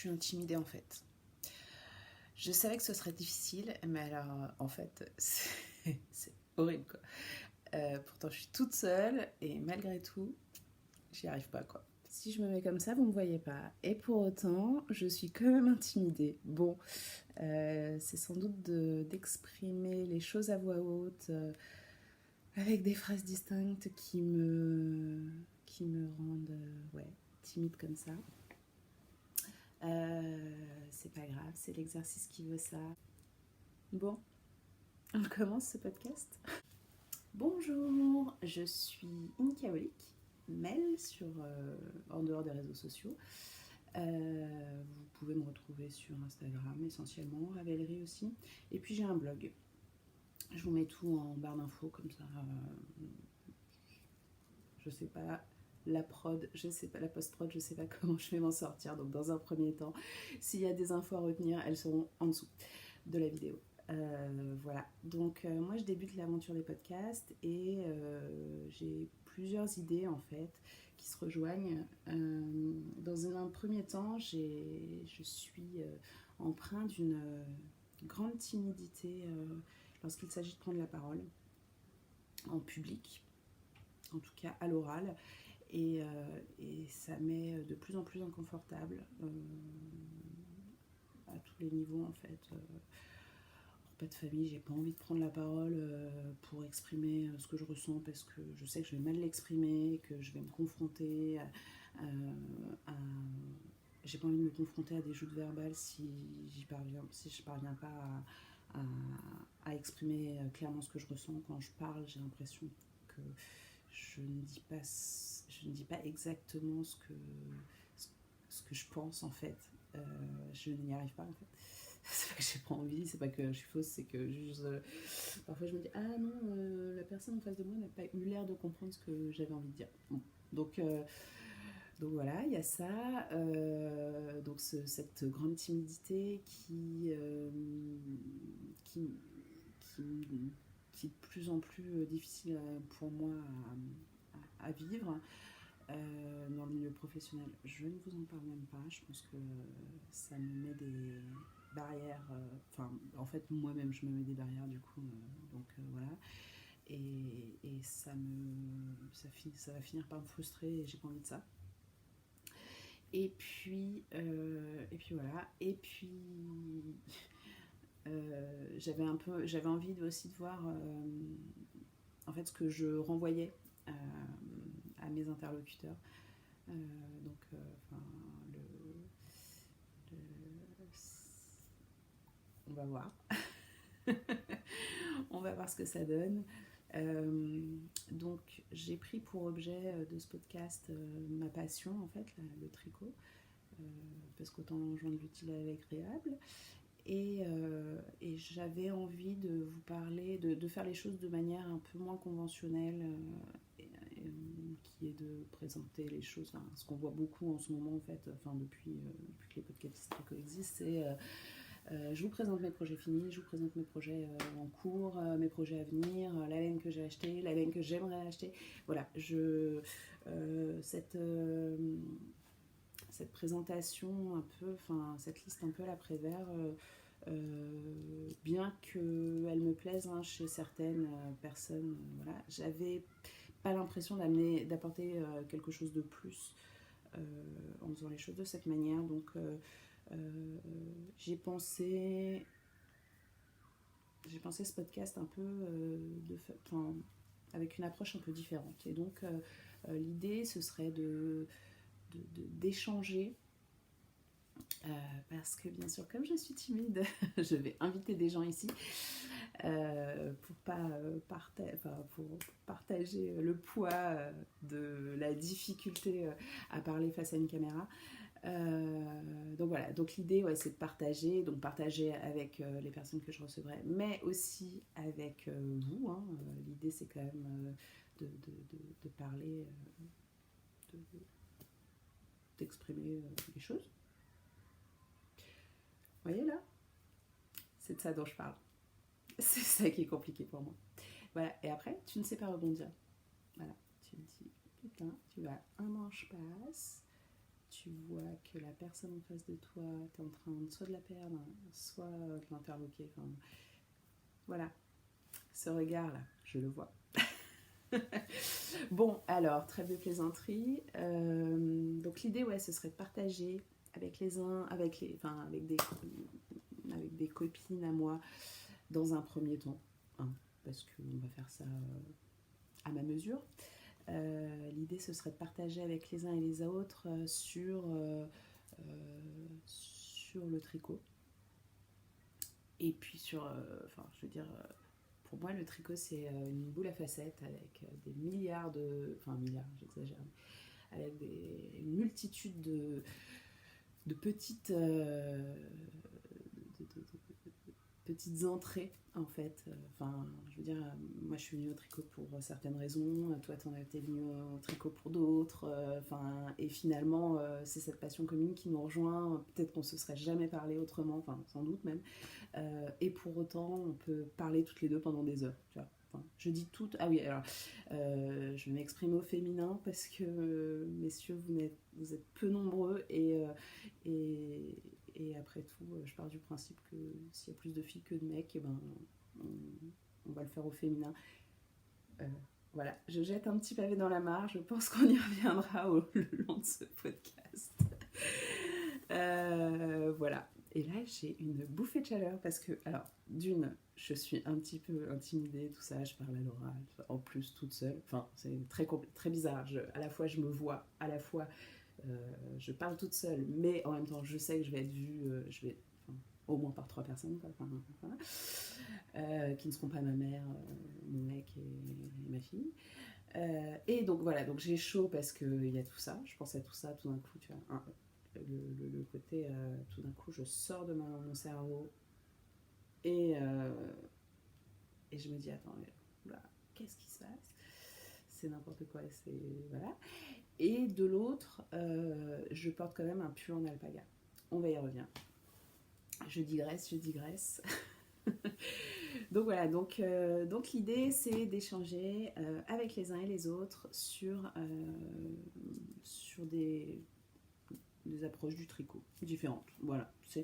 suis intimidée en fait. Je savais que ce serait difficile, mais alors en fait, c'est horrible quoi. Pourtant, je suis toute seule et malgré tout, j'y arrive pas quoi. Si je me mets comme ça, vous me voyez pas. Et pour autant, je suis quand même intimidée. Bon, c'est sans doute d'exprimer les choses à voix haute, avec des phrases distinctes qui me rendent ouais, timide comme ça. C'est pas grave, c'est l'exercice qui veut ça. Bon, on commence ce podcast. Bonjour, je suis Inkaolik, Mel en dehors des réseaux sociaux. Vous pouvez me retrouver sur Instagram essentiellement, Ravelry aussi. Et puis j'ai un blog. Je vous mets tout en barre d'infos comme ça. Je sais pas la prod, je sais pas la post-prod, je sais pas comment je vais m'en sortir. Donc dans un premier temps, s'il y a des infos à retenir, elles seront en dessous de la vidéo. Voilà, donc moi je débute l'aventure des podcasts et j'ai plusieurs idées en fait qui se rejoignent. Dans un premier temps, je suis empreinte d'une grande timidité lorsqu'il s'agit de prendre la parole en public, en tout cas à l'oral, et ça m'est de plus en plus inconfortable à tous les niveaux en fait. Pas de famille, j'ai pas envie de prendre la parole pour exprimer ce que je ressens parce que je sais que je vais mal l'exprimer, que je vais me confronter à j'ai pas envie de me confronter à des joutes verbales si je parviens pas à exprimer clairement ce que je ressens quand je parle. J'ai l'impression que je ne dis pas exactement ce que je pense en fait. Je n'y arrive pas en fait. C'est pas que j'ai pas envie, c'est pas que je suis fausse, c'est que juste parfois je me dis ah non, la personne en face de moi n'a pas eu l'air de comprendre ce que j'avais envie de dire. Bon. Donc voilà, il y a ça, donc cette grande timidité qui, qui est de plus en plus difficile pour moi à vivre. Dans le milieu professionnel, je ne vous en parle même pas. Je pense que ça me met des barrières. Enfin, en fait, moi-même, je me mets des barrières du coup. Donc voilà. Et ça va finir par me frustrer et j'ai pas envie de ça. Et puis voilà. Et puis j'avais envie aussi de voir en fait ce que je renvoyais à mes interlocuteurs. On va voir. On va voir ce que ça donne. Donc j'ai pris pour objet de ce podcast ma passion en fait, le tricot, parce qu'autant joindre l'utile à l'agréable. Et j'avais envie de vous parler, de faire les choses de manière un peu moins conventionnelle, qui est de présenter les choses, enfin, ce qu'on voit beaucoup en ce moment en fait, enfin, depuis que les podcasts tricot existent, c'est je vous présente mes projets finis, je vous présente mes projets en cours, mes projets à venir, la laine que j'ai achetée, la laine que j'aimerais acheter. Voilà, cette présentation un peu, enfin cette liste un peu à l'après-vert, bien qu'elle me plaise chez certaines personnes, voilà, j'avais pas l'impression d'apporter quelque chose de plus en faisant les choses de cette manière. Donc j'ai pensé ce podcast un peu avec une approche un peu différente. Et donc l'idée ce serait d'échanger. Parce que bien sûr, comme je suis timide, je vais inviter des gens ici pour partager le poids de la difficulté à parler face à une caméra. Donc voilà, donc l'idée c'est de partager avec les personnes que je recevrai, mais aussi avec vous. L'idée c'est quand même de parler, d'exprimer les choses. Vous voyez là, c'est de ça dont je parle. C'est ça qui est compliqué pour moi. Voilà, et après, tu ne sais pas rebondir. Voilà, tu te dis, putain, tu vas un manche passe, tu vois que la personne en face de toi, tu es en train soit de la perdre, soit de l'interloquer. Enfin, voilà, ce regard-là, je le vois. Bon, alors, trêve de plaisanterie. Donc l'idée, ouais, ce serait de partager avec les uns, enfin, avec des copines à moi, dans un premier temps, hein, parce qu'on va faire ça à ma mesure. L'idée, ce serait de partager avec les uns et les autres sur le tricot. Et puis enfin, je veux dire, pour moi, le tricot, c'est une boule à facettes avec des milliards enfin, milliards, j'exagère, avec une multitude de petites entrées, en fait. Enfin, je veux dire, moi, je suis venue au tricot pour certaines raisons, toi, t'es venu au tricot pour d'autres. Enfin, et finalement, c'est cette passion commune qui nous rejoint. Peut-être qu'on se serait jamais parlé autrement, enfin, sans doute même. Et pour autant, on peut parler toutes les deux pendant des heures, tu vois. Enfin, je dis toutes. Ah oui, alors, je vais m'exprimer au féminin parce que, messieurs, vous êtes peu nombreux et après tout, je pars du principe que s'il y a plus de filles que de mecs, et ben, on va le faire au féminin. Voilà, je jette un petit pavé dans la mare. Je pense qu'on y reviendra le long de ce podcast. Voilà. Et là, j'ai une bouffée de chaleur parce que, alors, d'une, je suis un petit peu intimidée, tout ça, je parle à l'oral, en plus toute seule. Enfin, c'est très bizarre. À la fois, je me vois, à la fois, je parle toute seule, mais en même temps, je sais que je vais être vue, enfin, au moins par 3 personnes, quoi, enfin, voilà, qui ne seront pas ma mère, mon mec et ma fille. Et donc voilà, donc j'ai chaud parce qu'il y a tout ça. Je pense à tout ça tout d'un coup, tu vois. Le côté, tout d'un coup, je sors de mon cerveau et je me dis, attends, là, qu'est-ce qui se passe? C'est n'importe quoi, voilà. Et de l'autre, je porte quand même un pull en alpaga. On va y revenir. Je digresse. Donc voilà, donc l'idée, c'est d'échanger avec les uns et les autres sur des approches du tricot différentes. Voilà, je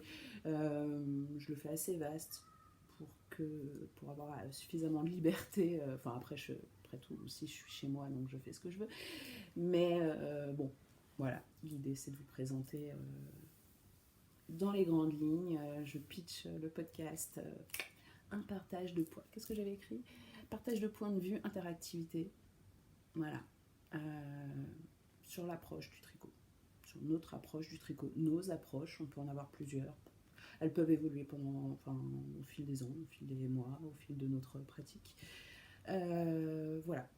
le fais assez vaste pour avoir suffisamment de liberté. Enfin, après tout, aussi, je suis chez moi, donc je fais ce que je veux. Mais bon, voilà, l'idée, c'est de vous présenter dans les grandes lignes. Je pitch le podcast. Un partage de points. Qu'est-ce que j'avais écrit? Partage de points de vue, interactivité. Voilà. Sur l'approche du tricot. Sur notre approche du tricot. Nos approches, on peut en avoir plusieurs. Elles peuvent évoluer au fil des ans, au fil des mois, au fil de notre pratique. Voilà.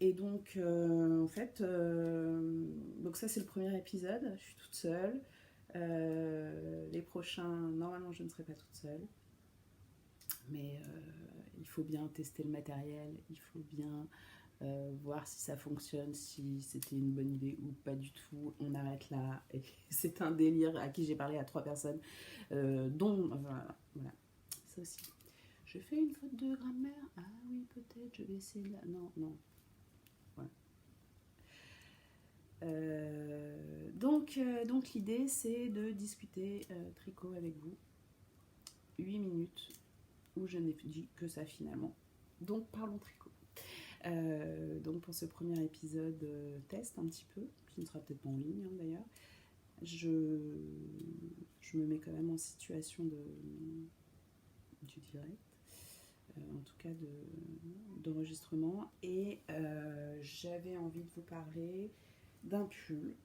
Et donc, en fait, donc ça c'est le premier épisode. Je suis toute seule. Les prochains, normalement, je ne serai pas toute seule. Mais il faut bien tester le matériel, il faut bien voir si ça fonctionne, si c'était une bonne idée ou pas du tout. On arrête là. Et c'est un délire à qui j'ai parlé à 3 personnes, dont... Voilà. Ça aussi. Je fais une faute de grammaire? Ah oui, peut-être, je vais essayer là. Non. Voilà. Donc l'idée, c'est de discuter tricot avec vous. 8 minutes où je n'ai dit que ça finalement. Donc parlons tricot. Donc pour ce premier épisode test un petit peu, qui ne sera peut-être pas en ligne hein, d'ailleurs, je me mets quand même en situation du direct, en tout cas d'enregistrement, et j'avais envie de vous parler d'un pull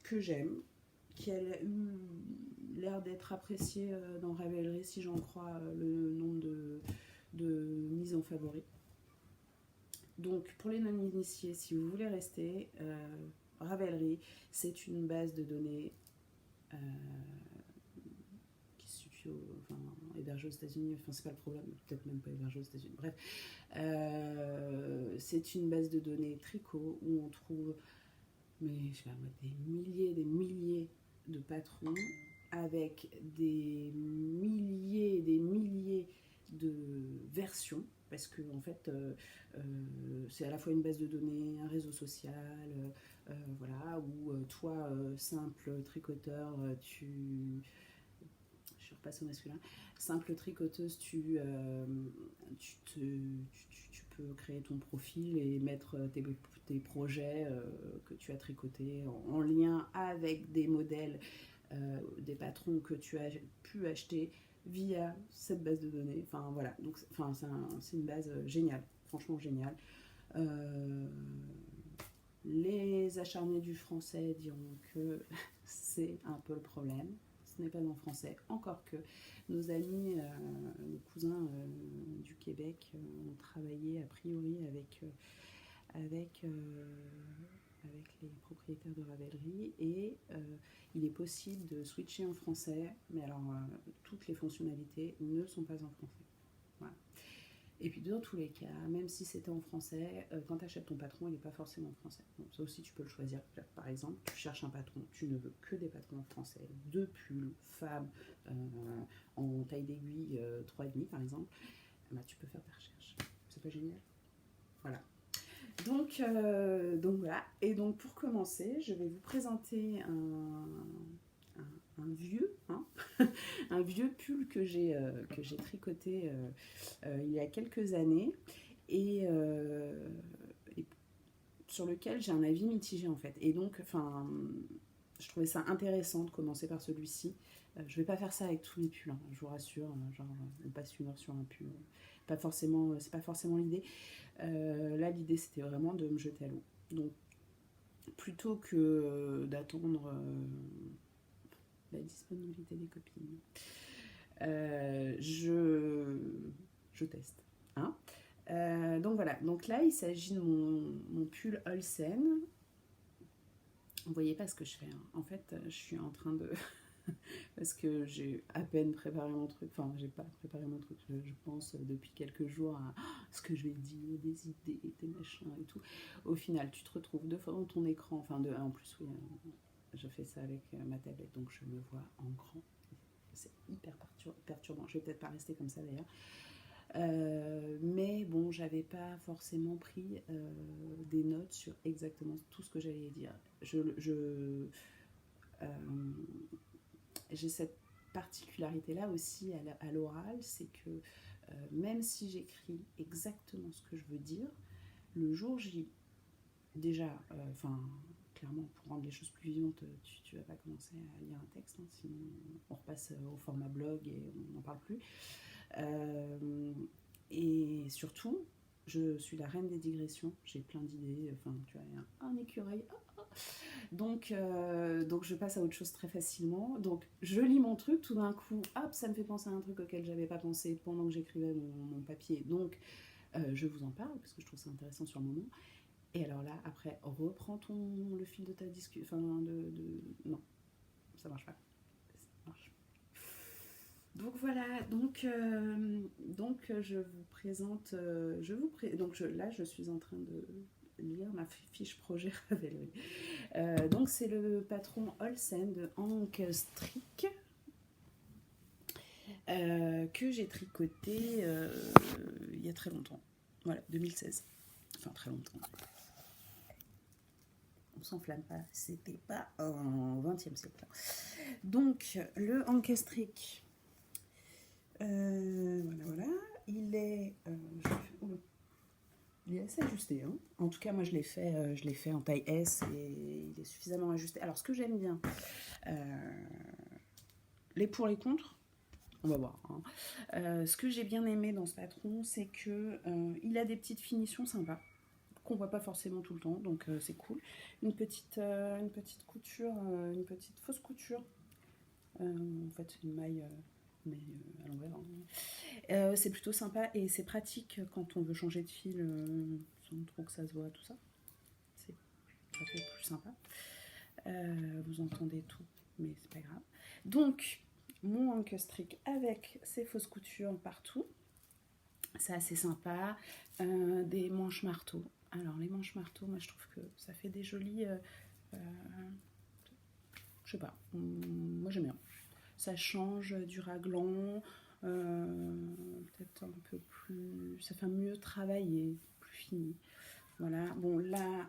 que j'aime, qui a eu l'air d'être apprécié dans Ravelry, si j'en crois le nombre de mises en favori. Donc pour les non-initiés, si vous voulez rester, Ravelry, c'est une base de données qui se situe hébergée aux États-Unis. Enfin, c'est pas le problème, peut-être même pas hébergée aux États-Unis. Bref, c'est une base de données tricot où on trouve des milliers de patrons avec des milliers de versions, parce que en fait, c'est à la fois une base de données, un réseau social, voilà, où toi, simple tricoteur, je repasse au masculin, simple tricoteuse, tu peux créer ton profil et mettre tes projets que tu as tricotés en lien avec des modèles, des patrons que tu as pu acheter via cette base de données. Enfin voilà, donc c'est une base géniale, franchement géniale. Euh, les acharnés du français diront que c'est un peu le problème. Ce n'est pas en français, encore que nos amis, nos cousins du Québec ont travaillé a priori avec, avec les propriétaires de Ravelry et il est possible de switcher en français, mais alors toutes les fonctionnalités ne sont pas en français. Voilà. Et puis dans tous les cas, même si c'était en français, quand tu achètes ton patron, il n'est pas forcément en français. Donc ça aussi, tu peux le choisir. Par exemple, tu cherches un patron, tu ne veux que des patrons en français, 2 pulls, femmes, en taille d'aiguille 3,5 par exemple, bah, tu peux faire ta recherche. C'est pas génial? Voilà. Donc voilà. Et donc pour commencer, je vais vous présenter un vieux, hein, un vieux pull que j'ai tricoté il y a quelques années et sur lequel j'ai un avis mitigé en fait. Et donc, je trouvais ça intéressant de commencer par celui-ci. Je vais pas faire ça avec tous les pulls, hein, je vous rassure. Genre, on passe 1 heure sur un pull. Pas forcément, c'est pas forcément l'idée. Là, l'idée c'était vraiment de me jeter à l'eau. Donc, plutôt que d'attendre la disponibilité des copines, je teste. Hein. Donc voilà, donc là il s'agit de mon pull Olsen. Vous voyez pas ce que je fais, hein. En fait je suis en train de parce que j'ai à peine préparé mon truc, enfin j'ai pas préparé mon truc, je pense depuis quelques jours à ce que je vais dire, des idées, des machins et tout. Au final tu te retrouves 2 fois dans ton écran, en plus oui, je fais ça avec ma tablette donc je me vois en grand, c'est hyper perturbant, je vais peut-être pas rester comme ça d'ailleurs. Mais bon, j'avais pas forcément pris des notes sur exactement tout ce que j'allais dire. J'ai cette particularité-là aussi à l'oral, c'est que même si j'écris exactement ce que je veux dire, le jour J, déjà, clairement, pour rendre les choses plus vivantes, tu vas pas commencer à lire un texte, hein, sinon on repasse au format blog et on n'en parle plus. Et surtout, je suis la reine des digressions, j'ai plein d'idées, tu vois, un écureuil, donc je passe à autre chose très facilement. Donc je lis mon truc, tout d'un coup, hop, ça me fait penser à un truc auquel j'avais pas pensé pendant que j'écrivais mon papier. Donc je vous en parle parce que je trouve ça intéressant sur le moment. Et alors là, après, reprends le fil de ta discussion. Non, ça marche pas. Ça marche. Donc voilà, donc je vous présente, là je suis en train de lire ma fiche projet Ravelry. Donc c'est le patron Olsen de Hank Strick que j'ai tricoté il y a très longtemps. Voilà, 2016. Enfin très longtemps. On s'enflamme pas, c'était pas au XXe siècle. Donc le Hank Strick. Voilà. Il est assez ajusté. Hein. En tout cas, moi, je l'ai fait en taille S et il est suffisamment ajusté. Alors, ce que j'aime bien, les pour les contre, on va voir. Hein. Ce que j'ai bien aimé dans ce patron, c'est que il a des petites finitions sympas qu'on voit pas forcément tout le temps, donc c'est cool. Une petite couture, une petite fausse couture. En fait, c'est une maille. Mais à l'envers. Hein. C'est plutôt sympa et c'est pratique quand on veut changer de fil sans trop que ça se voit, tout ça. Ça fait plus sympa. Vous entendez tout, mais c'est pas grave. Donc, mon Hank Strick avec ses fausses coutures partout. C'est assez sympa. Des manches marteaux. Alors, les manches marteaux, moi je trouve que ça fait des jolis. Je sais pas. Moi j'aime bien. Ça change du raglan, peut-être un peu plus, ça fait mieux travailler, plus fini. Voilà, bon là,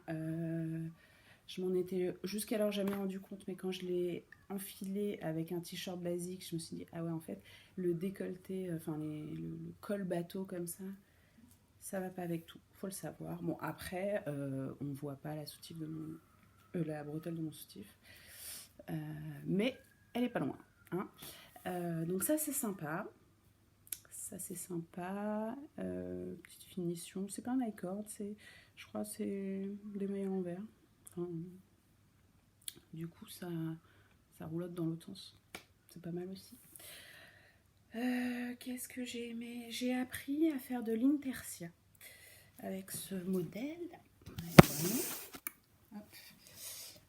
je m'en étais jusqu'alors jamais rendu compte, mais quand je l'ai enfilé avec un t-shirt basique, je me suis dit, ah ouais, en fait, le décolleté, enfin le col bateau comme ça va pas avec tout, faut le savoir. Bon, après, on voit pas la soutif de mon, la bretelle de mon soutif, mais elle est pas loin, hein. Donc ça, c'est sympa. Ça, c'est sympa. Petite finition. C'est pas un icord, je crois que c'est des mailles en verre. Enfin, du coup, ça roulotte dans l'autre sens. C'est pas mal aussi. Qu'est-ce que j'ai aimé? J'ai appris à faire de l'intersia avec ce modèle. Hop.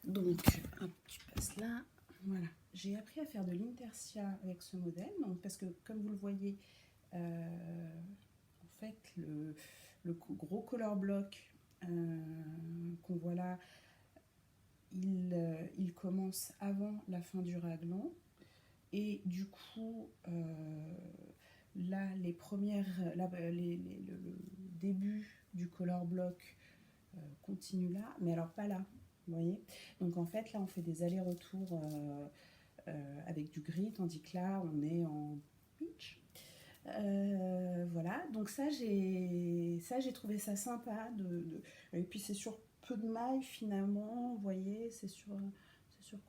Donc, hop, tu passes là. Voilà. J'ai appris à faire de l'intersia avec ce modèle. Donc, parce que, comme vous le voyez, en fait, le gros color block qu'on voit là, il commence avant la fin du raglan. Et du coup, là, le début du color block continue là, mais alors pas là, vous voyez. Donc en fait, là, on fait des allers-retours avec du gris, tandis que là, on est en peach. Voilà, donc ça j'ai trouvé ça sympa et puis c'est sur peu de mailles finalement, vous voyez, c'est sur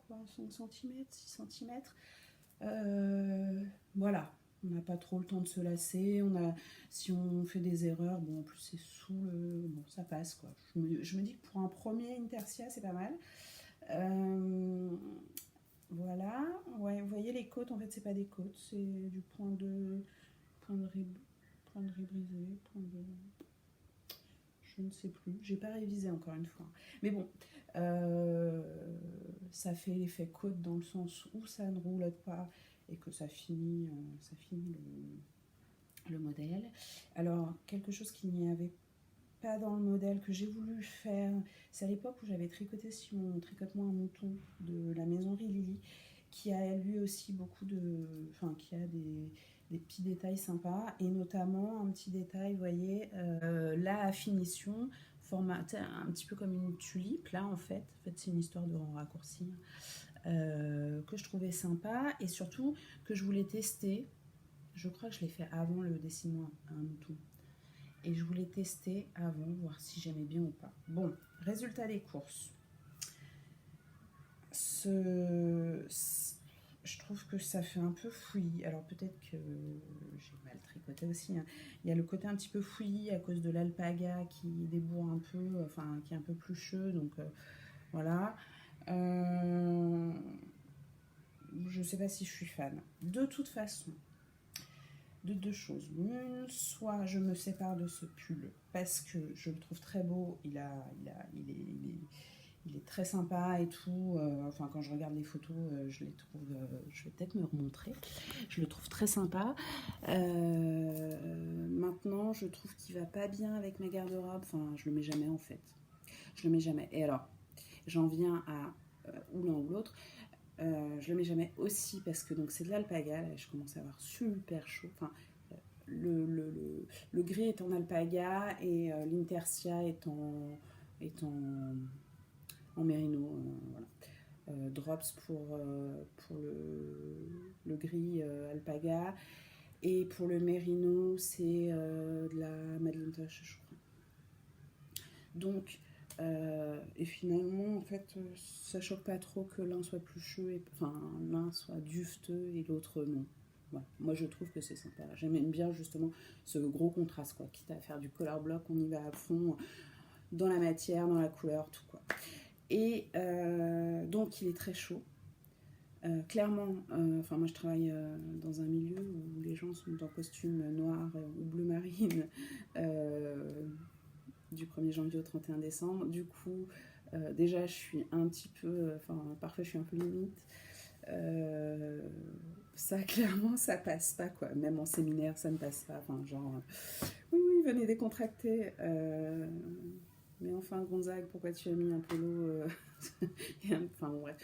quoi, 5 cm, 6 cm. Voilà, on n'a pas trop le temps de se lasser, si on fait des erreurs, bon en plus c'est bon ça passe quoi. Je me dis que pour un premier Intersia c'est pas mal. Voilà, ouais, vous voyez les côtes, en fait c'est pas des côtes, c'est du point de riz brisé, je ne sais plus, j'ai pas révisé encore une fois. Mais bon, ça fait l'effet côte dans le sens où ça ne roulotte pas et que ça finit le modèle. Alors, quelque chose qu'il n'y avait pas dans le modèle que j'ai voulu faire, c'est à l'époque où j'avais tricoté sur mon Tricote-moi un mouton de la maisonnerie Lily, qui a lui aussi qui a des petits détails sympas, et notamment un petit détail, vous voyez, la finition formatée un petit peu comme une tulipe, là en fait c'est une histoire de raccourci, que je trouvais sympa, et surtout que je voulais tester. Je crois que je l'ai fait avant le dessiner un mouton, et je voulais tester avant, voir si j'aimais bien ou pas. Bon, résultat des courses. Je trouve que ça fait un peu fouillis. Alors peut-être que j'ai mal tricoté aussi, hein. Il y a le côté un petit peu fouillis à cause de l'alpaga qui débourre un peu, enfin qui est un peu plucheux, donc voilà. Je sais pas si je suis fan. De toute façon, de deux choses. Une, soit je me sépare de ce pull parce que je le trouve très beau, il est très sympa et tout. Enfin, quand je regarde les photos, je les trouve. Je vais peut-être me remontrer. Je le trouve très sympa. Maintenant, je trouve qu'il va pas bien avec ma garde-robe. Enfin, je le mets jamais en fait. Je le mets jamais. Et alors, j'en viens à ou l'un ou l'autre. Je le mets jamais aussi parce que donc c'est de l'alpaga. Là, je commence à avoir super chaud. Enfin, le gris est en alpaga et l'intersia est en mérino, voilà. Drops pour le gris alpaga, et pour le mérino c'est de la Madeleine Tosh, je crois. Donc et finalement en fait ça choque pas trop que l'un soit plucheux, enfin l'un soit dufteux et l'autre non. Voilà. Moi je trouve que c'est sympa. J'aime bien justement ce gros contraste quoi. Quitte à faire du color block, on y va à fond dans la matière, dans la couleur, tout quoi. Et donc il est très chaud. Clairement, moi je travaille dans un milieu où les gens sont en costume noir ou bleu marine du 1er janvier au 31 décembre. Du coup, déjà je suis un petit peu, parfois je suis un peu limite. Ça clairement ça passe pas quoi. Même en séminaire ça ne passe pas. Enfin genre, oui venez décontracter. Mais enfin Gonzague, pourquoi tu as mis un polo enfin bon bref.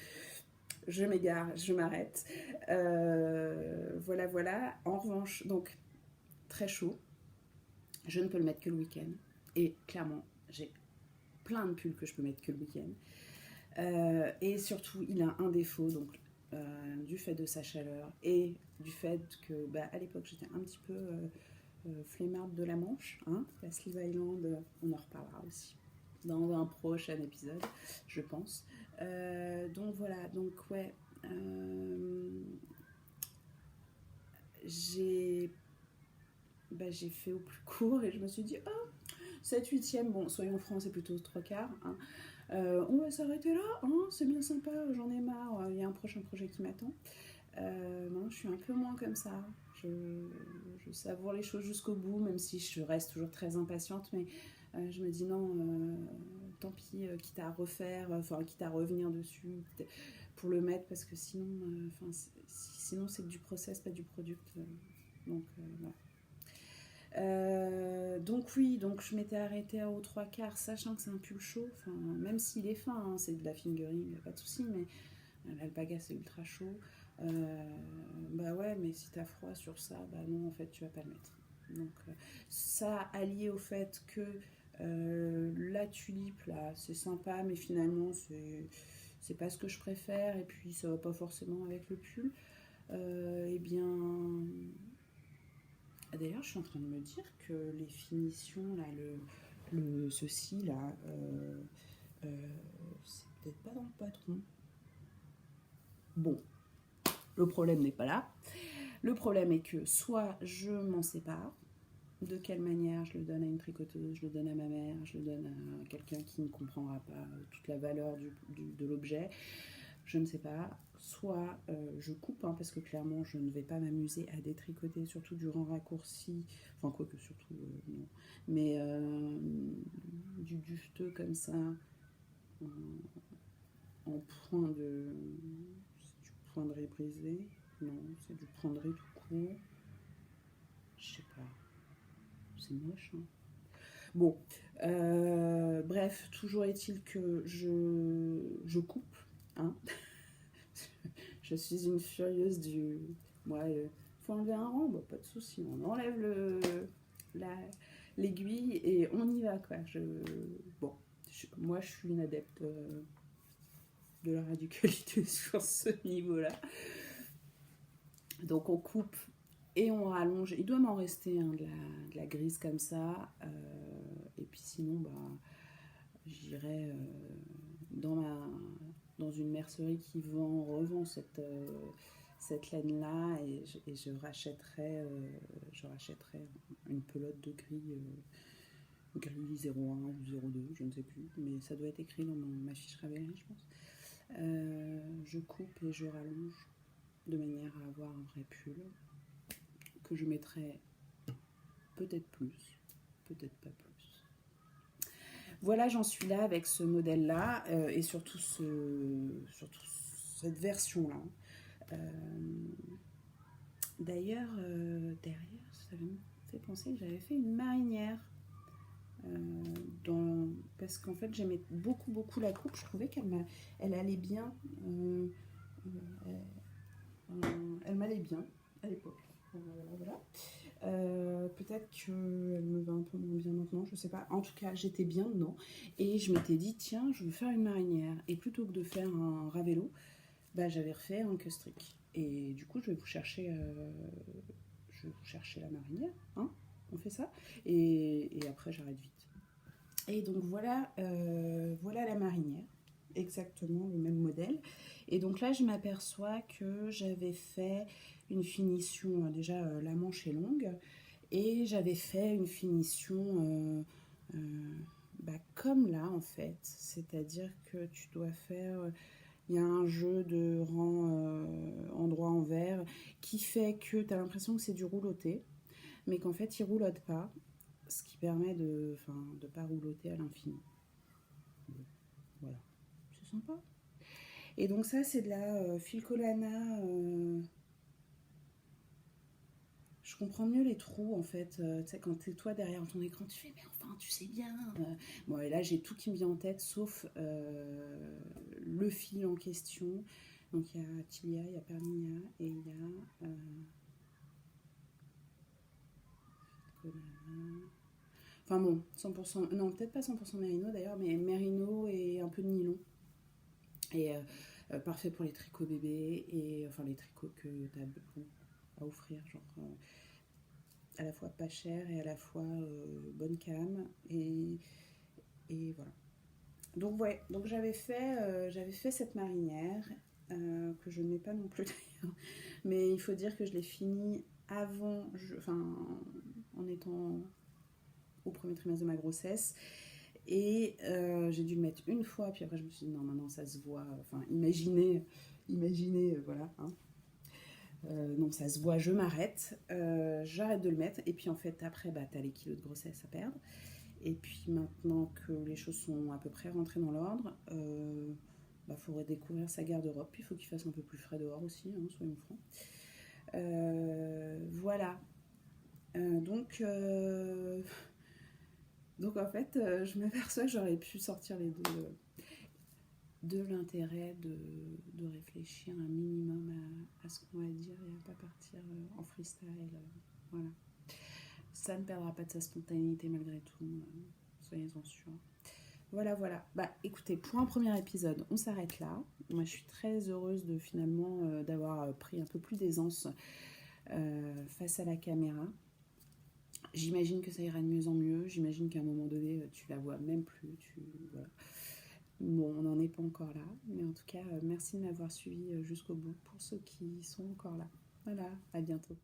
je m'égare, je m'arrête. Voilà. En revanche, donc, très chaud. Je ne peux le mettre que le week-end. Et clairement, j'ai plein de pulls que je peux mettre que le week-end. Et surtout, il a un défaut, donc du fait de sa chaleur et du fait que, à l'époque, j'étais un petit peu flemmarde de la Manche, hein, la Sleeve Island, on en reparlera aussi dans un prochain épisode, je pense. Donc voilà, donc ouais, j'ai fait au plus court et je me suis dit, oh, 7/8, bon, soyons francs, c'est plutôt 3/4, hein. On va s'arrêter là, hein, c'est bien sympa, j'en ai marre, il y a un prochain projet qui m'attend. Non, je suis un peu moins comme ça. Je savoure les choses jusqu'au bout, même si je reste toujours très impatiente, mais je me dis non, tant pis, quitte à refaire, quitte à revenir dessus pour le mettre, parce que sinon, sinon c'est que du process, pas du product. Donc voilà. Donc oui, donc je m'étais arrêtée aux 3/4, sachant que c'est un pull chaud, même s'il est fin, hein, c'est de la fingering, pas de souci, mais l'alpaga c'est ultra chaud. Ouais, mais si t'as froid sur ça, non, en fait tu vas pas le mettre. Donc ça allié au fait que la tulipe là c'est sympa, mais finalement c'est pas ce que je préfère, et puis ça va pas forcément avec le pull. Eh bien, d'ailleurs, je suis en train de me dire que les finitions, là, ceci, là, c'est peut-être pas dans le patron. Bon, le problème n'est pas là. Le problème est que soit je m'en sépare, de quelle manière je le donne à une tricoteuse, je le donne à ma mère, je le donne à quelqu'un qui ne comprendra pas toute la valeur de l'objet, je ne sais pas. Soit je coupe, hein, parce que clairement je ne vais pas m'amuser à détricoter, surtout du rang raccourci, enfin quoique surtout non, mais du dufteux comme ça, en point de... C'est du poindré brisé, non, c'est du poindré tout court, je sais pas, c'est moche, hein. Bon, bref, toujours est-il que je coupe, hein. Je suis une furieuse du... Ouais, faut enlever un rang, pas de souci, on enlève l'aiguille et on y va, quoi. Moi, je suis une adepte de la radicalité sur ce niveau-là. Donc, on coupe et on rallonge. Il doit m'en rester de la grise comme ça. Et puis sinon, j'irai dans une mercerie qui revend cette laine-là, et je rachèterai une pelote de gris 01 ou 02, je ne sais plus, mais ça doit être écrit dans ma fiche Ravelry, je pense. Je coupe et je rallonge de manière à avoir un vrai pull que je mettrai peut-être plus, peut-être pas plus. Voilà, j'en suis là avec ce modèle-là, et surtout cette version-là. D'ailleurs, derrière, ça me fait penser que j'avais fait une marinière. Parce qu'en fait, j'aimais beaucoup la coupe. Je trouvais qu'elle allait bien. Elle m'allait bien à l'époque. Voilà. Peut-être qu'elle me va un peu moins bien maintenant, je sais pas. En tout cas, j'étais bien dedans. Et je m'étais dit, tiens, je veux faire une marinière. Et plutôt que de faire un Ravello, j'avais refait un Custric. Et du coup, je vais vous chercher la marinière. Hein, on fait ça. Et après, j'arrête vite. Et donc, voilà la marinière. Exactement le même modèle. Et donc là, je m'aperçois que j'avais fait une finition, déjà la manche est longue, et j'avais fait une finition comme là en fait, c'est-à-dire que tu dois faire, il y a un jeu de rang endroit envers qui fait que tu as l'impression que c'est du rouloté, mais qu'en fait il roulote pas, ce qui permet de pas rouloter à l'infini. Voilà, c'est sympa. Et donc ça, c'est de la Filcolana. Je comprends mieux les trous, en fait. Tu sais, quand t'es toi derrière ton écran, tu fais, mais enfin, tu sais bien. Bon, et là, j'ai tout qui me vient en tête, sauf le fil en question. Donc il y a Tilia, il y a Perminia et il y a enfin bon, 100%, non peut-être pas 100% mérino d'ailleurs, mais mérino et un peu de nylon. Et parfait pour les tricots bébés et enfin les tricots que tu as beaucoup à offrir, genre à la fois pas cher et à la fois bonne cam et voilà. Donc ouais, donc j'avais fait cette marinière que je ne mets pas non plus d'ailleurs, mais il faut dire que je l'ai finie avant, enfin en étant au premier trimestre de ma grossesse. Et j'ai dû le mettre une fois, puis après je me suis dit non, maintenant ça se voit, enfin imaginez voilà. Hein. Non, ça se voit, je m'arrête, j'arrête de le mettre, et puis en fait après, bah, t'as les kilos de grossesse à perdre. Et puis maintenant que les choses sont à peu près rentrées dans l'ordre, bah, faudrait découvrir sa garde-robe, puis il faut qu'il fasse un peu plus frais dehors aussi, hein, soyons francs. Voilà. Donc en fait, je m'aperçois que j'aurais pu sortir les deux de l'intérêt de réfléchir un minimum à ce qu'on va dire et à pas partir en freestyle. Voilà. Ça ne perdra pas de sa spontanéité malgré tout, soyez-en sûrs. Voilà, voilà. Bah écoutez, pour un premier épisode, on s'arrête là. Moi, je suis très heureuse de finalement d'avoir pris un peu plus d'aisance face à la caméra. J'imagine que ça ira de mieux en mieux. J'imagine qu'à un moment donné, tu la vois même plus. Voilà. Bon, on n'en est pas encore là. Mais en tout cas, merci de m'avoir suivi jusqu'au bout pour ceux qui sont encore là. Voilà, à bientôt.